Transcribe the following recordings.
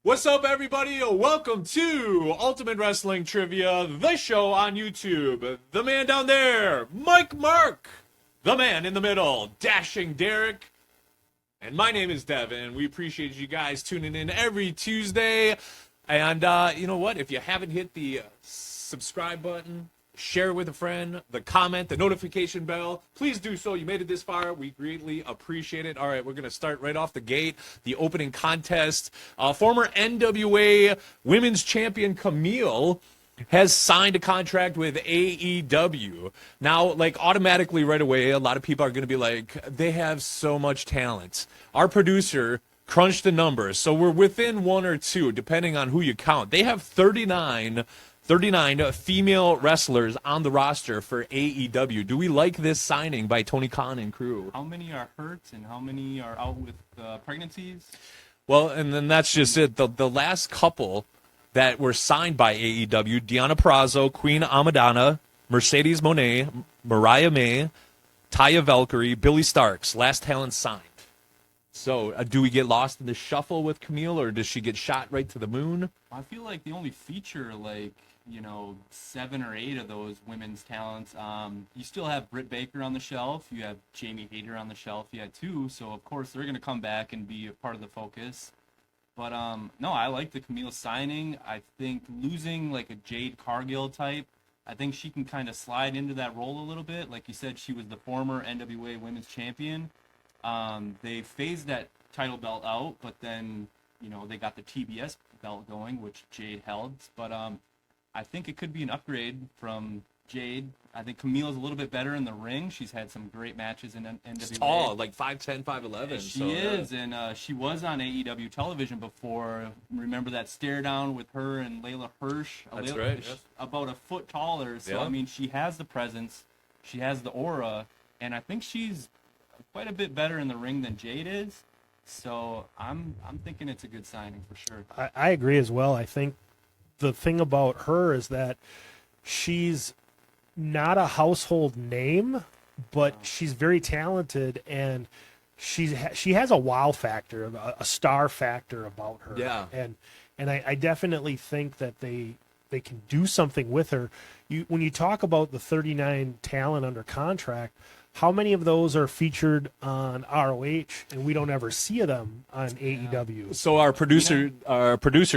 What's up, everybody? Welcome to Ultimate Wrestling Trivia, the show on YouTube. The man down there, Mike Merc. The man in the middle, Dashing Derek. And my name is Devon. We appreciate you guys tuning in every Tuesday. And you know what? If you haven't hit the subscribe button, share with a friend, the comment, the notification bell, please do so. You made it this far. We greatly appreciate it. All right, we're going to start right off the gate. The opening contest. Former NWA Women's Champion Camille has signed a contract with AEW. Now, like, automatically right away, a lot of people are going to be like, they have so much talent. Our producer crunched the numbers, so we're within one or two, depending on who you count. They have 39 female wrestlers on the roster for AEW. Do we like this signing by Tony Khan and crew? How many are hurt and how many are out with pregnancies? Well, and then that's just it. The last couple that were signed by AEW, Deonna Purrazzo, Queen Amadana, Mercedes Moné, Mariah May, Taya Valkyrie, Billy Starks, last talent signed. So do we get lost in the shuffle with Camille, or does she get shot right to the moon? I feel like they only feature, 7 or 8 of those women's talents. You still have Britt Baker on the shelf. You have Jamie Hayter on the shelf. You had 2, so of course they're going to come back and be a part of the focus. But, no, I like the Camille signing. I think losing, like, a Jade Cargill type, I think she can kind of slide into that role a little bit. Like you said, she was the former NWA Women's Champion. They phased that title belt out, but then, they got the TBS belt going, which Jade held. But I think it could be an upgrade from Jade. I think Camille's a little bit better in the ring. She's had some great matches in NWA. She's tall, like 5'10", 5'11". Yeah, she is, and she was on AEW television before. Remember that stare down with her and Layla Hirsch? That's right. Yes. About a foot taller. So, yeah. I mean, she has the presence. She has the aura. And I think she's quite a bit better in the ring than Jade is. So I'm thinking it's a good signing for sure. I agree as well. I think the thing about her is that she's not a household name, but she's very talented, and she has a wow factor, a star factor about her. Yeah. And I definitely think that they can do something with her. When you talk about the 39 talent under contract, how many of those are featured on ROH and we don't ever see them on AEW? So our producer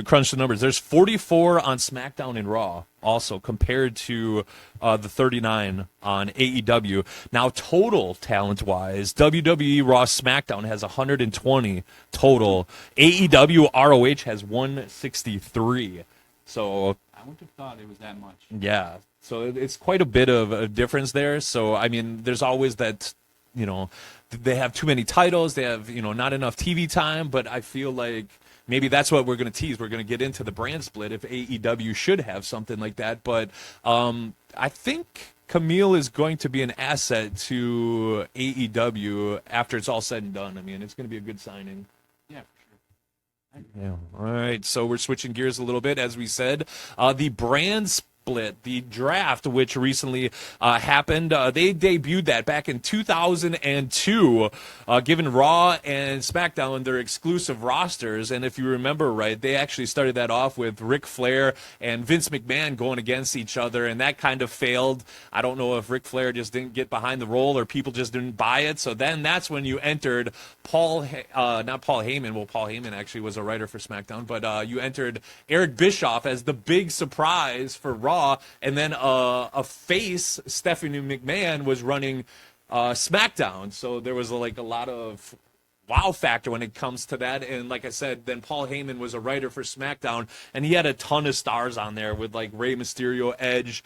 crunched the numbers. There's 44 on SmackDown and Raw also compared to the 39 on AEW. Now, total talent-wise, WWE Raw SmackDown has 120 total. AEW ROH has 163. So I wouldn't have thought it was that much. yeah. So it's quite a bit of a difference there. So, I mean, there's always that, they have too many titles. They have, not enough TV time. But I feel like maybe that's what we're going to tease. We're going to get into the brand split if AEW should have something like that. But I think Camille is going to be an asset to AEW after it's all said and done. I mean, it's going to be a good signing. Yeah, for sure. Yeah. All right. So we're switching gears a little bit. As we said, the brand split, the draft, which recently happened, they debuted that back in 2002, giving Raw and SmackDown their exclusive rosters. And if you remember right, they actually started that off with Ric Flair and Vince McMahon going against each other, and that kind of failed. I don't know if Ric Flair just didn't get behind the role or people just didn't buy it. So then that's when you entered not Paul Heyman. Well, Paul Heyman actually was a writer for SmackDown, but you entered Eric Bischoff as the big surprise for Raw. And then a face, Stephanie McMahon, was running SmackDown. So there was a lot of wow factor when it comes to that. And like I said, then Paul Heyman was a writer for SmackDown, and he had a ton of stars on there with like Rey Mysterio, Edge,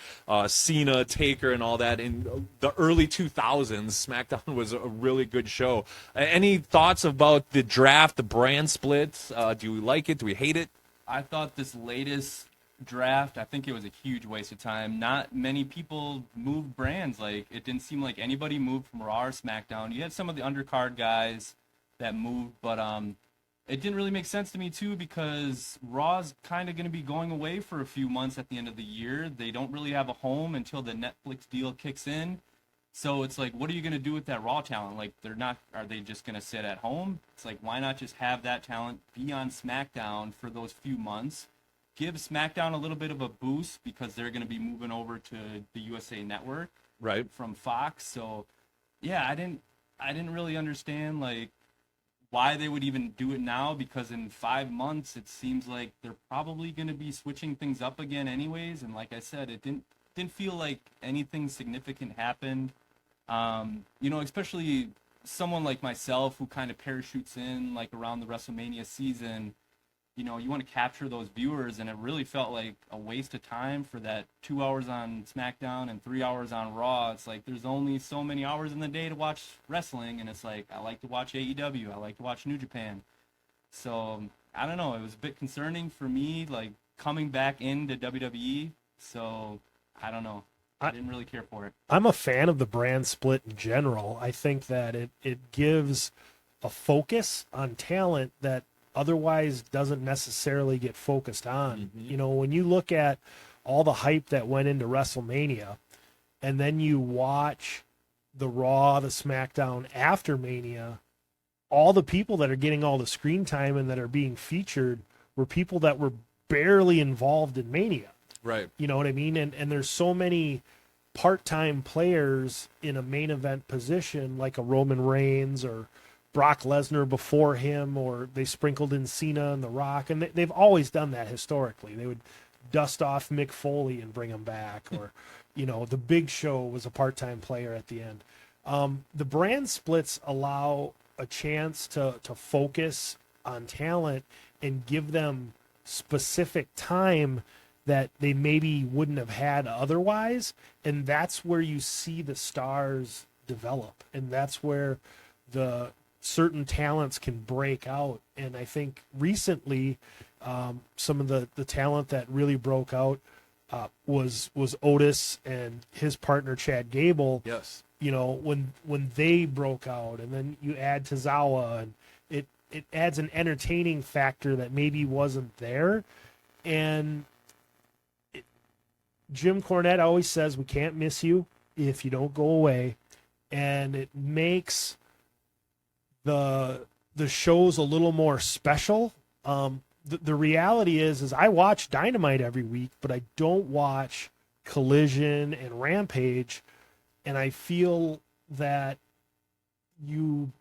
Cena, Taker, and all that. In the early 2000s, SmackDown was a really good show. Any thoughts about the draft, the brand split? Do we like it? Do we hate it? I thought this latest draft, I think it was a huge waste of time. Not many people moved brands. Like, it didn't seem like anybody moved from Raw or SmackDown. You had some of the undercard guys that moved, but it didn't really make sense to me too, because Raw's kind of going to be going away for a few months at the end of the year. They don't really have a home until the Netflix deal kicks in. So it's like, what are you going to do with that Raw talent? Like, are they just going to sit at home? It's like, why not just have that talent be on SmackDown for those few months? Give SmackDown a little bit of a boost because they're going to be moving over to the USA Network Right. from Fox. So, yeah, I didn't really understand, like, why they would even do it now, because in 5 months it seems like they're probably going to be switching things up again anyways. And like I said, it didn't feel like anything significant happened. Especially someone like myself who kind of parachutes in like around the WrestleMania season. You want to capture those viewers, and it really felt like a waste of time for that 2 hours on SmackDown and 3 hours on Raw. It's like there's only so many hours in the day to watch wrestling, and it's like I like to watch AEW, I like to watch New Japan. So I don't know, it was a bit concerning for me, like coming back into WWE. So I don't know. I didn't really care for it. I'm a fan of the brand split in general. I think that it gives a focus on talent that otherwise doesn't necessarily get focused on. When you look at all the hype that went into WrestleMania, and then you watch the Raw, the SmackDown after Mania, all the people that are getting all the screen time and that are being featured were people that were barely involved in Mania. Right. You know what I mean? And there's so many part-time players in a main event position, like a Roman Reigns or Brock Lesnar before him, or they sprinkled in Cena and The Rock, and they've always done that historically. They would dust off Mick Foley and bring him back, or the Big Show was a part-time player at the end. The brand splits allow a chance to focus on talent and give them specific time that they maybe wouldn't have had otherwise. And that's where you see the stars develop. And that's where the certain talents can break out. And I think recently, some of the talent that really broke out was Otis and his partner Chad Gable. Yes. When they broke out, and then you add Tozawa, and it adds an entertaining factor that maybe wasn't there. And Jim Cornette always says, we can't miss you if you don't go away. And it makes the shows a little more special. The reality is I watch Dynamite every week, but I don't watch Collision and Rampage. And I feel that I'm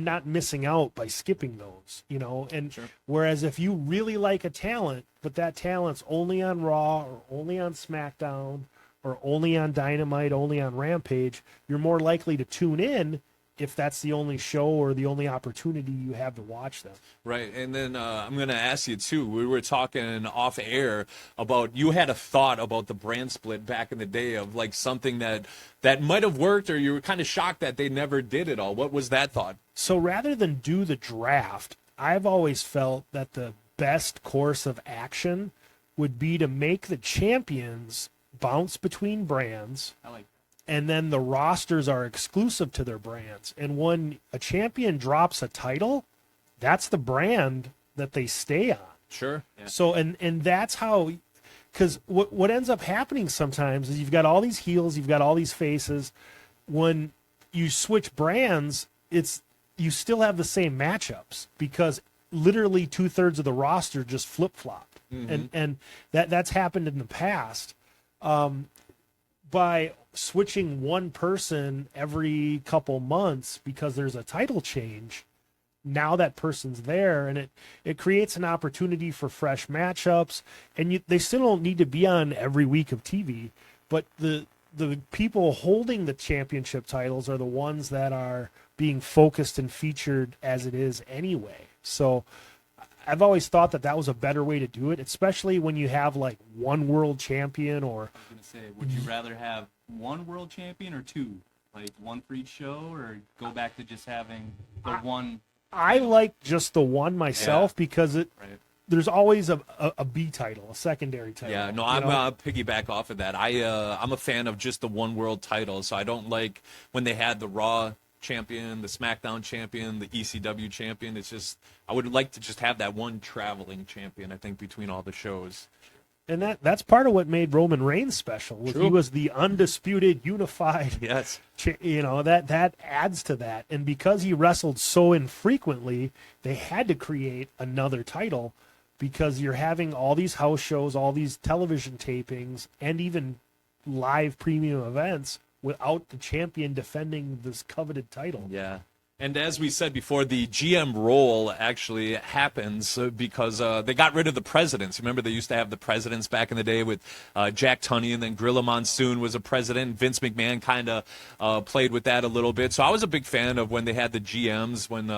not missing out by skipping those, and Sure. Whereas if you really like a talent, but that talent's only on Raw or only on SmackDown or only on Dynamite, only on Rampage, you're more likely to tune in if that's the only show or the only opportunity you have to watch them. Right. And then I'm going to ask you, too, we were talking off air about you had a thought about the brand split back in the day of like something that might have worked, or you were kind of shocked that they never did it all. What was that thought? So rather than do the draft, I've always felt that the best course of action would be to make the champions bounce between brands. I like And then the rosters are exclusive to their brands. And when a champion drops a title, that's the brand that they stay on. Sure. Yeah. So, and that's how, because what ends up happening sometimes is you've got all these heels, you've got all these faces. When you switch brands, you still have the same matchups because literally 2/3 of the roster just flip-flopped. And that's happened in the past. By switching one person every couple months because there's a title change, now that person's there, and it creates an opportunity for fresh matchups. And they still don't need to be on every week of TV, but the people holding the championship titles are the ones that are being focused and featured as it is anyway. So I've always thought that was a better way to do it, especially when you have like one world champion or. I was gonna say, would you rather have one world champion or two, like one for each show, or go back to just having the one? I like just the one myself because there's always a B title, a secondary title. Yeah, no, I'm piggyback off of that. I'm a fan of just the one world title, so I don't like when they had the Raw champion, the SmackDown champion, the ECW champion. It's just I would like to just have that one traveling champion, I think, between all the shows. And that's part of what made Roman Reigns special. Was True. he was the undisputed, unified. Yes. That adds to that. And because he wrestled so infrequently, they had to create another title, because you're having all these house shows, all these television tapings, and even live premium events without the champion defending this coveted title. Yeah. And as we said before, the GM role actually happens because they got rid of the presidents. Remember, they used to have the presidents back in the day with Jack Tunney, and then Gorilla Monsoon was a president. Vince McMahon kind of played with that a little bit. So I was a big fan of when they had the GMs, when,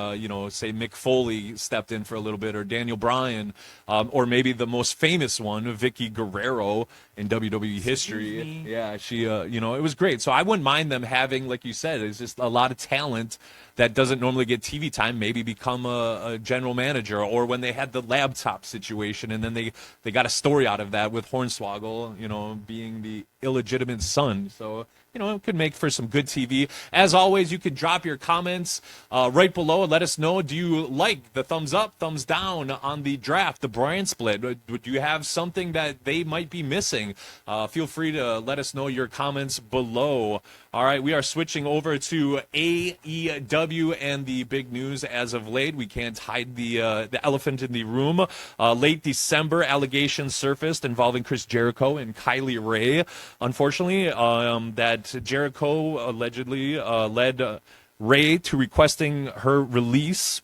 say Mick Foley stepped in for a little bit, or Daniel Bryan, or maybe the most famous one, Vicky Guerrero in WWE history. Yeah, she, it was great. So I wouldn't mind them having, like you said, it's just a lot of talent that doesn't normally get TV time, maybe become a general manager, or when they had the laptop situation and then they got a story out of that with Hornswoggle, being the illegitimate son. So, it could make for some good TV. As always, you can drop your comments right below and let us know. Do you like the thumbs up, thumbs down on the draft, the brand split? Would you have something that they might be missing? Feel free to let us know your comments below. All right, we are switching over to AEW and the big news as of late. We can't hide the elephant in the room. Late December, allegations surfaced involving Chris Jericho and Kylie Rae. Unfortunately, that Jericho allegedly led Rae to requesting her release.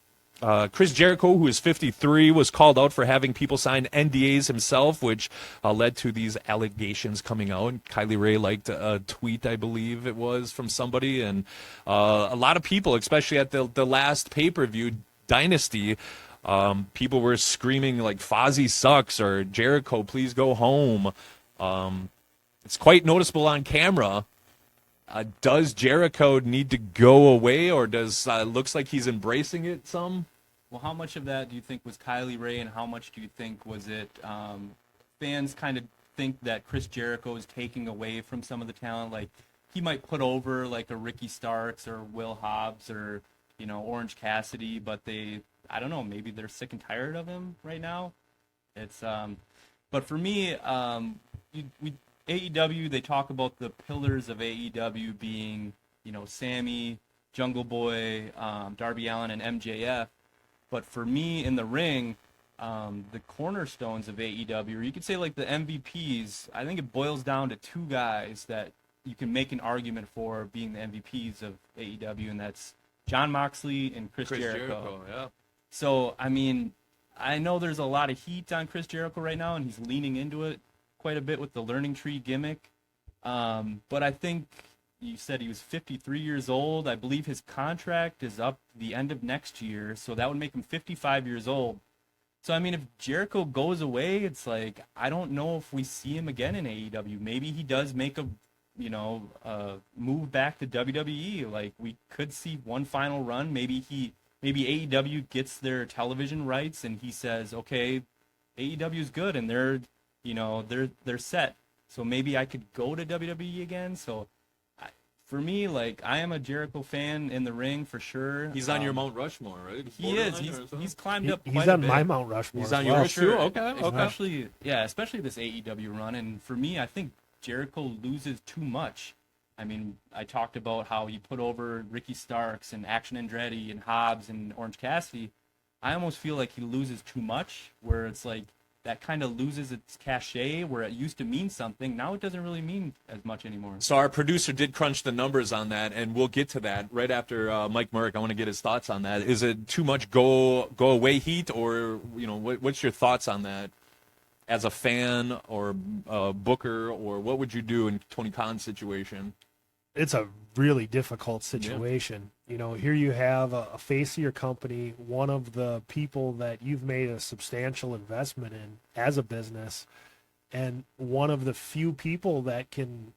Chris Jericho, who is 53, was called out for having people sign NDAs himself, which led to these allegations coming out. Kylie Rae liked a tweet, I believe it was, from somebody, and a lot of people, especially at the last pay-per-view, Dynasty, people were screaming like Fozzy sucks or Jericho, please go home. It's quite noticeable on camera. Does Jericho need to go away, or does looks like he's embracing it some? Well, how much of that do you think was Kylie Rae, and how much do you think was it fans kind of think that Chris Jericho is taking away from some of the talent? Like, he might put over like a Ricky Starks or Will Hobbs or, Orange Cassidy, but I don't know, maybe they're sick and tired of him right now. It's but for me, AEW, they talk about the pillars of AEW being, Sammy, Jungle Boy, Darby Allin, and MJF. But for me, in the ring, the cornerstones of AEW, or you could say like the MVPs, I think it boils down to two guys that you can make an argument for being the MVPs of AEW, and that's Jon Moxley and Chris Jericho. Yeah. So, I know there's a lot of heat on Chris Jericho right now, and he's leaning into it quite a bit with the learning tree gimmick. But I think you said he was 53 years old. I believe his contract is up the end of next year, so that would make him 55 years old. So, if Jericho goes away, it's like, I don't know if we see him again in AEW. Maybe he does make a move back to WWE. Like, we could see one final run. Maybe AEW gets their television rights and he says, okay, AEW is good and they're set. So maybe I could go to WWE again. So for me, like, I am a Jericho fan in the ring for sure. He's on your Mount Rushmore, right? He is. He's climbed up quite he's a on bit. my Mount Rushmore. He's on as well. yours too? Okay. Especially this AEW run. And for me, I think Jericho loses too much. I talked about how he put over Ricky Starks and Action Andretti and Hobbs and Orange Cassidy. I almost feel like he loses too much, where it's like that kind of loses its cachet, where it used to mean something. Now it doesn't really mean as much anymore. So our producer did crunch the numbers on that, and we'll get to that right after Mike Merc. I want to get his thoughts on that. Is it too much go away heat, or what's your thoughts on that? As a fan or a booker, or what would you do in Tony Khan's situation? It's a really difficult situation. Yeah. Here you have a face of your company, one of the people that you've made a substantial investment in as a business, and one of the few people that can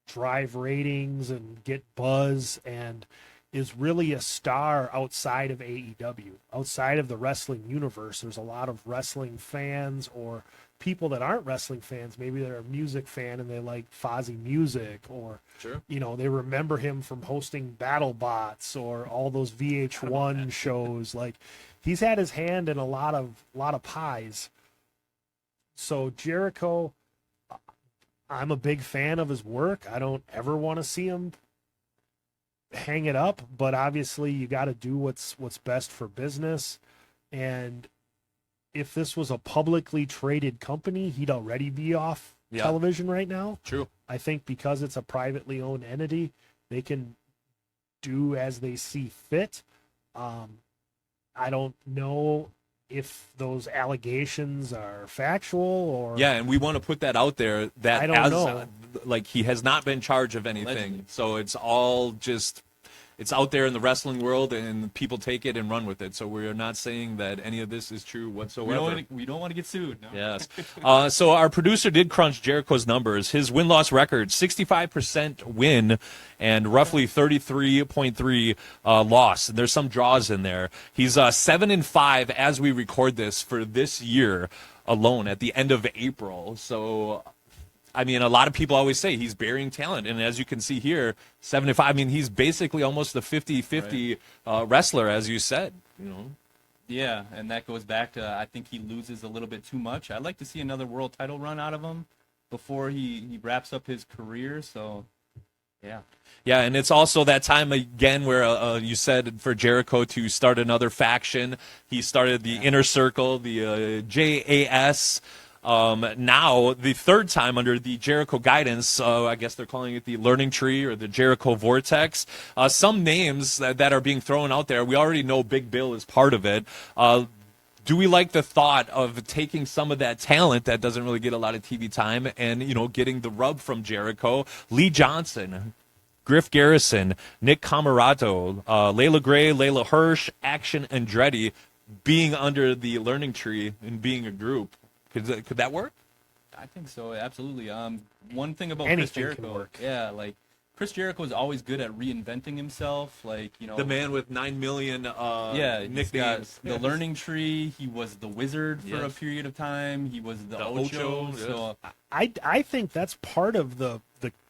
drive ratings and get buzz and is really a star outside of AEW, outside of the wrestling universe. There's a lot of wrestling fans or people that aren't wrestling fans. Maybe they're a music fan and they like Fozzy music, or, sure, they remember him from hosting Battle Bots or all those VH1 shows. Like, he's had his hand in a lot of pies. So Jericho, I'm a big fan of his work. I don't ever want to see him hang it up, but obviously you got to do what's best for business. And if this was a publicly traded company, he'd already be off television right now. True. I think because it's a privately owned entity, they can do as they see fit. I don't know if those allegations are factual or and we want to put that out there that I don't know. Like he has not been charged of anything. Allegedly. So it's all just it's out there in the wrestling world and people take it and run with it. So we're not saying that any of this is true whatsoever. We don't want to get sued. No. Yes. So our producer did crunch Jericho's numbers. His win-loss record, 65% win and roughly 33.3 loss. And there's some draws in there. He's 7-5 as we record this for this year alone at the end of April. So, I mean, a lot of people always say he's burying talent. And as you can see here, 7-5, I mean, he's basically almost a 50-50 wrestler, as you said, you know. Yeah, and that goes back to I think he loses a little bit too much. I'd like to see another world title run out of him before he wraps up his career. So, yeah. Yeah, and it's also that time again where you said for Jericho to start another faction. He started the Inner Circle, the JAS. Now, the third time under the Jericho guidance, I guess they're calling it the Learning Tree or the Jericho Vortex. Some names that are being thrown out there, we already know Big Bill is part of it. Do we like the thought of taking some of that talent that doesn't really get a lot of TV time and, you know, getting the rub from Jericho? Lee Johnson, Griff Garrison, Nick Camarato, Layla Gray, Layla Hirsch, Action Andretti being under the Learning Tree and being a group. Could that work? I think so, absolutely. One thing about Anything Chris Jericho, can work. yeah, like Chris Jericho is always good at reinventing himself. Like, you know, The man with 9 million he's nicknames. got the Learning Tree. He was the Wizard for a Yes. period of time. He was the Ocho, Ocho. yes. So I think that's part of the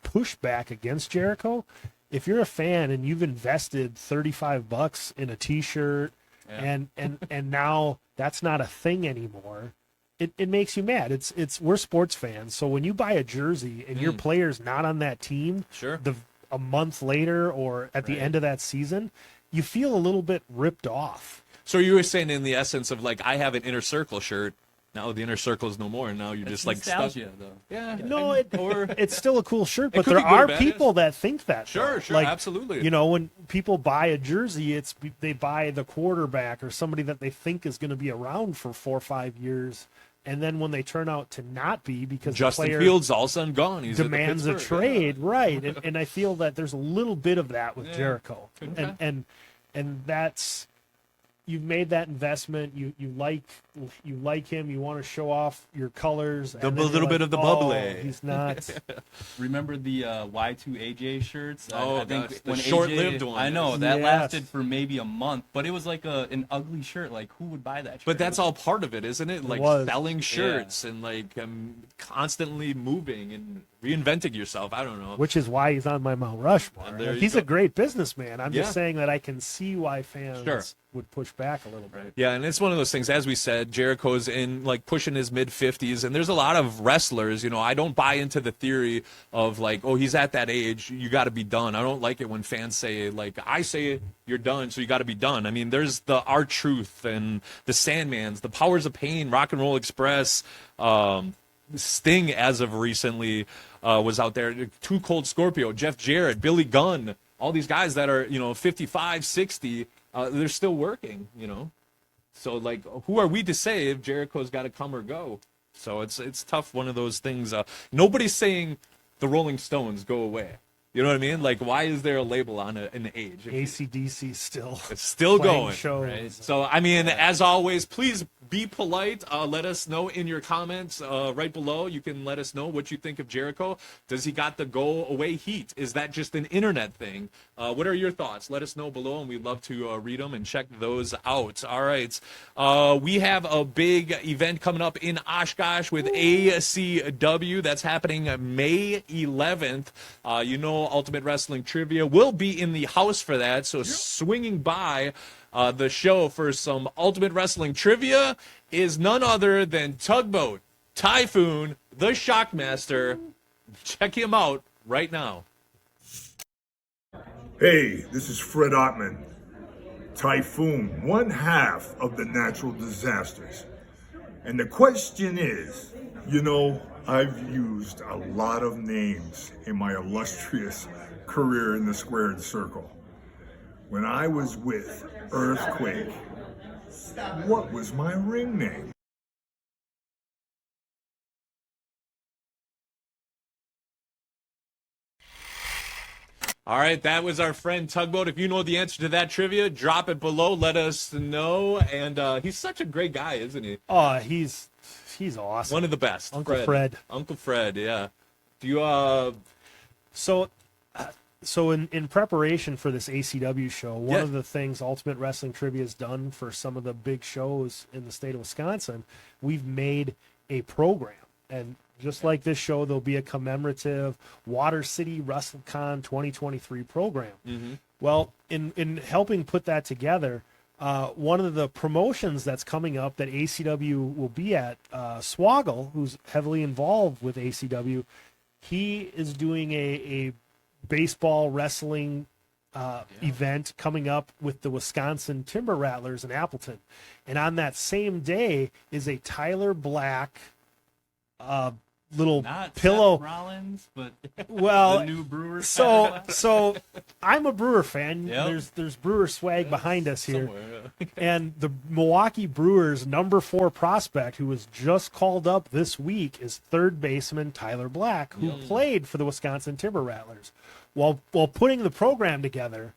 pushback against Jericho. If you're a fan and you've invested $35 in a T-shirt and now that's not a thing anymore, it makes you mad. We're sports fans, so when you buy a jersey and your player's not on that team, Sure. a month later or at the end of that season, you feel a little bit ripped off. So you were saying in the essence of like, I have an Inner Circle shirt. Now the Inner Circle is no more, and now you're just like stuck. nostalgia, though. Yeah. No, it's still a cool shirt, but could there be good or are bad, people that think that. Sure, though. sure, absolutely. You know, when people buy a jersey, they buy the quarterback or somebody that they think is going to be around for 4 or 5 years, and then when they turn out to not be because Justin the player Fields all of a sudden gone. He's at the demands a Pittsburgh, trade, right? And I feel that there's a little bit of that with Jericho, and that's. You've made that investment. You like him. You want to show off your colors. The and then little you're bit of the bubbly. He's not. Remember the Y2AJ shirts? Oh, I think gosh, the when short-lived AJ, one. I know that Yes. lasted for maybe a month, but it was like an ugly shirt. Like, who would buy that shirt? But that's all part of it, isn't it? Like was. selling shirts and like constantly moving and reinventing yourself. I don't know. Which is why he's on my Mount Rushmore. There you He's go. a great businessman. I'm Yeah. just saying that I can see why fans Sure. would push back a little bit. Yeah, and it's one of those things, as we said, Jericho's in like pushing his mid-50s, and there's a lot of wrestlers, you know, I don't buy into the theory of like, oh, he's at that age, you got to be done. I don't like it when fans say, like, I say it, you're done, so you got to be done. I mean, there's the R-Truth and the Sandmans, the Powers of Pain, Rock and Roll Express, Sting, as of recently, was out there, Too Cold Scorpio, Jeff Jarrett, Billy Gunn, all these guys that are, you know, 55, 60, they're still working, you know. So, like, who are we to say if Jericho's got to come or go? So it's tough, one of those things. Nobody's saying the Rolling Stones go away. You know what I mean? Like, why is there a label on an age? AC/DC still. It's still playing going. shows. Right. So, I mean, as always, please be polite. Let us know in your comments right below. You can let us know what you think of Jericho. Does he got the go away heat? Is that just an internet thing? What are your thoughts? Let us know below, and we'd love to read them and check those out. All right. We have a big event coming up in Oshkosh with ACW. That's happening May 11th. You know, Ultimate Wrestling Trivia will be in the house for that. So swinging by the show for some Ultimate Wrestling Trivia is none other than Tugboat Typhoon, the Shockmaster. Check him out right now. Hey, this is Fred Ottman. Typhoon, one half of the natural disasters. And the question is, I've used a lot of names in my illustrious career in the squared circle. When I was with Earthquake, what was my ring name? All right, that was our friend Tugboat. If you know the answer to that trivia, drop it below. Let us know. And he's such a great guy, isn't he? Oh, he's awesome. One of the best. Uncle Fred. Uncle Fred, yeah. Do you So in preparation for this ACW show, one Yeah. of the things Ultimate Wrestling Trivia has done for some of the big shows in the state of Wisconsin, we've made a program. And just like this show, there'll be a commemorative Water City WrestleCon 2023 program. Mm-hmm. Well, in helping put that together, one of the promotions that's coming up that ACW will be at, Swoggle, who's heavily involved with ACW, he is doing a baseball wrestling event coming up with the Wisconsin Timber Rattlers in Appleton. And on that same day is a Tyler Black little Not pillow. Seth Rollins, but Well, the new Brewers. so I'm a Brewer fan. Yep. There's Brewer swag behind us here. somewhere? Yeah. And the Milwaukee Brewers number 4 prospect, who was just called up this week, is third baseman Tyler Black, who played for the Wisconsin Timber Rattlers. While putting the program together,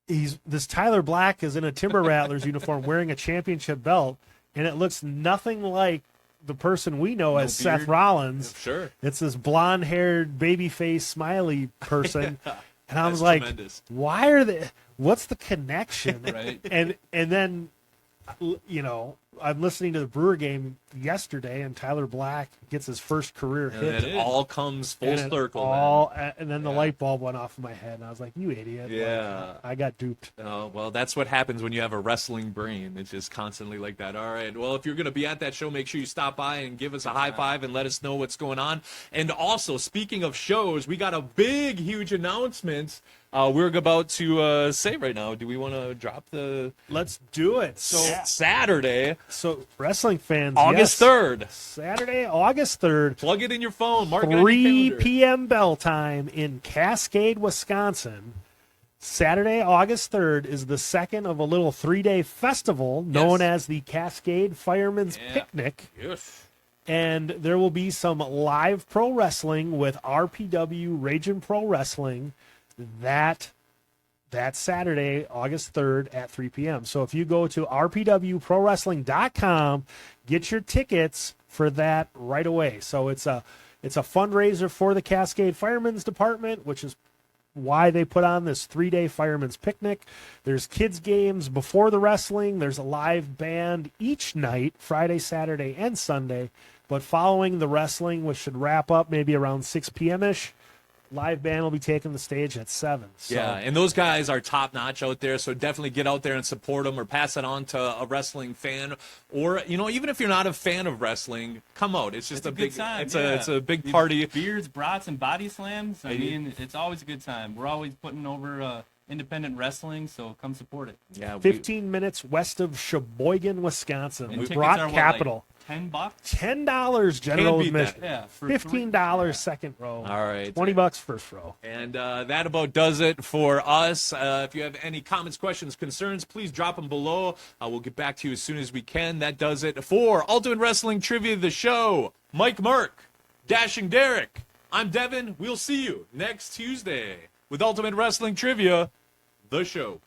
this Tyler Black is in a Timber Rattlers uniform wearing a championship belt, and it looks nothing like the person we know as beard? Seth Rollins. Sure. It's this blonde-haired, baby-faced, smiley person. And I was That's like, tremendous. why are they, what's the connection? Right. And then, I'm listening to the Brewer game yesterday, and Tyler Black gets his first career And hit. then it all comes full And it circle. and then the Yeah. light bulb went off in my head, and I was like, you idiot. Yeah. Like, I got duped. Well, that's what happens when you have a wrestling brain. It's just constantly like that. All right. Well, if you're going to be at that show, make sure you stop by and give us a high five and let us know what's going on. And also, speaking of shows, we got a big, huge announcement we're about to say right now. Do we want to drop the Let's do it. So, Saturday, so wrestling fans, August yes, 3rd? Saturday, August 3rd, Plug it in your phone. Mark it on your 3 calendar. p.m. bell time in Cascade, Wisconsin. Saturday, August 3rd is the second of a little 3-day festival known as the Cascade Fireman's Picnic. Yes. And there will be some live pro wrestling with RPW Raging Pro Wrestling that Saturday, August 3rd at 3 p.m. So if you go to rpwprowrestling.com, get your tickets for that right away. So it's a fundraiser for the Cascade Firemen's Department, which is why they put on this 3-day fireman's picnic. There's kids games before the wrestling. There's a live band each night, Friday, Saturday, and Sunday. But following the wrestling, which should wrap up maybe around 6 p.m.-ish, live band will be taking the stage at 7. So. Yeah, and those guys are top-notch out there, so definitely get out there and support them or pass it on to a wrestling fan. Or, even if you're not a fan of wrestling, come out. It's just It's a big good time. It's a big party. Beers, brats, and body slams. I mean, it's always a good time. We're always putting over independent wrestling, so come support it. Yeah, 15 minutes west of Sheboygan, Wisconsin. And The tickets Brock are what, Capital. like $10? $10 general beat that. admission. Yeah, for $15 second row. All right. $20 first row. And that about does it for us. If you have any comments, questions, concerns, please drop them below. We'll get back to you as soon as we can. That does it for Ultimate Wrestling Trivia, the show. Mike Merc, Dashing Derek. I'm Devon. We'll see you next Tuesday with Ultimate Wrestling Trivia, the show.